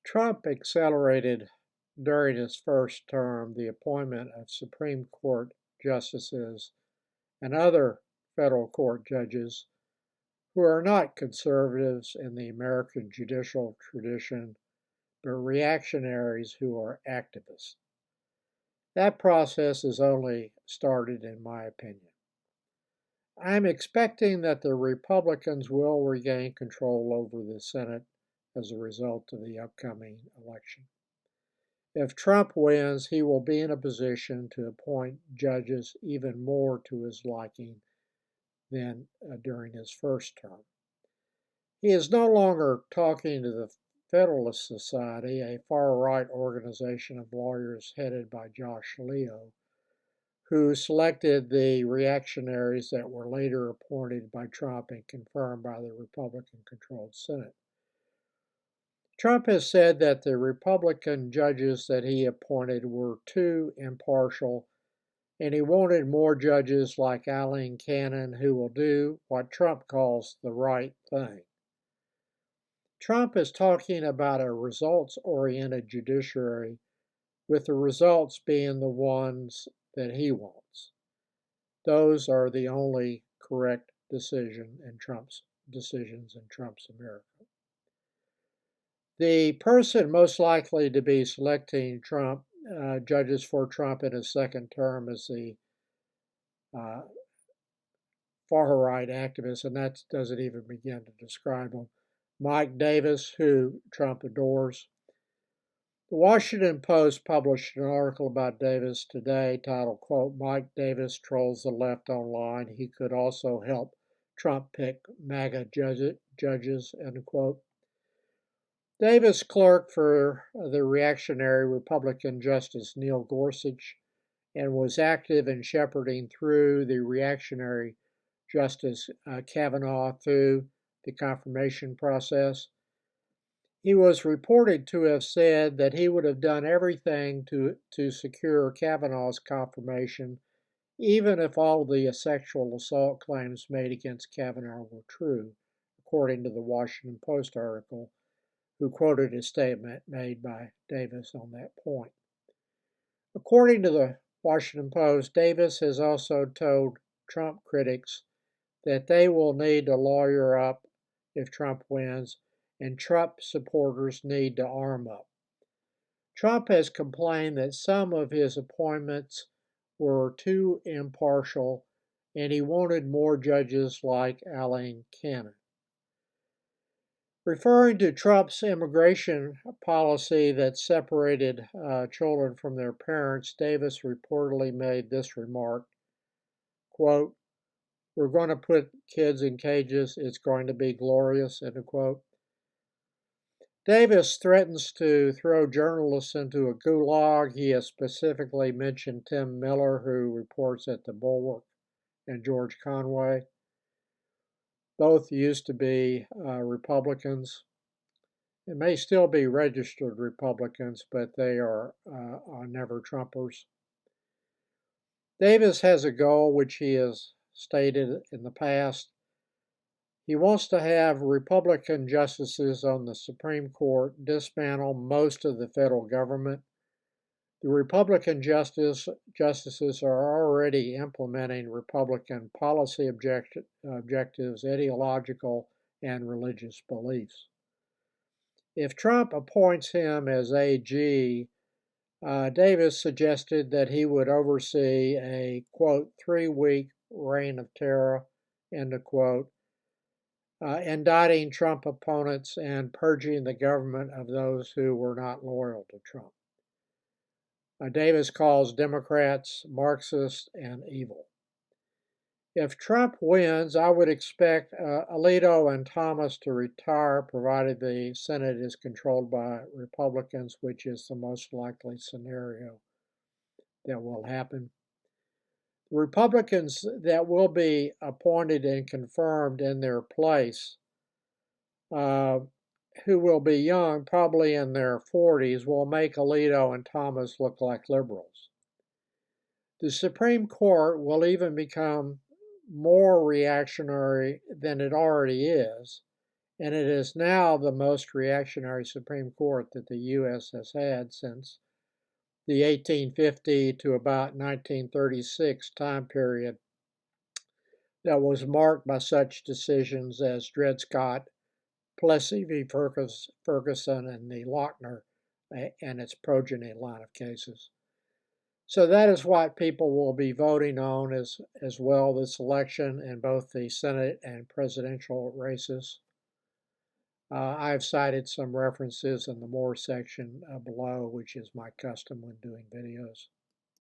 Trump accelerated during his first term the appointment of Supreme Court justices and other federal court judges who are not conservatives in the American judicial tradition, but reactionaries who are activists. That process has only started, in my opinion. I'm expecting that the Republicans will regain control over the Senate as a result of the upcoming election. If Trump wins, he will be in a position to appoint judges even more to his liking than during his first term. He is no longer talking to the Federalist Society, a far-right organization of lawyers headed by Josh Leo, who selected the reactionaries that were later appointed by Trump and confirmed by the Republican-controlled Senate. Trump has said that the Republican judges that he appointed were too impartial, and he wanted more judges like Eileen Cannon who will do what Trump calls the right thing. Trump is talking about a results-oriented judiciary, with the results being the ones that he wants. Those are the only correct decisions in Trump's America. The person most likely to be selecting judges for Trump in his second term is the far-right activist, and that doesn't even begin to describe him. Mike Davis, who Trump adores. The Washington Post published an article about Davis today titled, quote, "Mike Davis trolls the left online. He could also help Trump pick MAGA judges," end quote. Davis clerked for the reactionary Republican Justice Neil Gorsuch and was active in shepherding through the reactionary Justice Kavanaugh through the confirmation process. He was reported to have said that he would have done everything to secure Kavanaugh's confirmation, even if all of the sexual assault claims made against Kavanaugh were true, according to the Washington Post article, who quoted a statement made by Davis on that point. According to the Washington Post, Davis has also told Trump critics that they will need to lawyer up if Trump wins, and Trump supporters need to arm up. Trump has complained that some of his appointments were too impartial, and he wanted more judges like Eileen Cannon. Referring to Trump's immigration policy that separated children from their parents, Davis reportedly made this remark, quote, "We're going to put kids in cages. It's going to be glorious," end quote. Davis threatens to throw journalists into a gulag. He has specifically mentioned Tim Miller, who reports at the Bulwark, and George Conway. Both used to be Republicans. It may still be registered Republicans, but they are never Trumpers. Davis has a goal which he has stated in the past. He wants to have Republican justices on the Supreme Court dismantle most of the federal government. The Republican justices are already implementing Republican policy objectives, ideological, and religious beliefs. If Trump appoints him as AG, Davis suggested that he would oversee a, quote, 3-week reign of terror, end quote, indicting Trump opponents and purging the government of those who were not loyal to Trump. Davis calls Democrats Marxist and evil. If Trump wins, I would expect Alito and Thomas to retire, provided the Senate is controlled by Republicans, which is the most likely scenario that will happen. The Republicans that will be appointed and confirmed in their place, who will be young, probably in their 40s, will make Alito and Thomas look like liberals. The Supreme Court will even become more reactionary than it already is, and it is now the most reactionary Supreme Court that the U.S. has had since the 1850 to about 1936 time period that was marked by such decisions as Dred Scott, Plessy v. Ferguson, and the Lochner and its progeny line of cases. So that is what people will be voting on as well this election in both the Senate and presidential races. I've cited some references in the more section below, which is my custom when doing videos.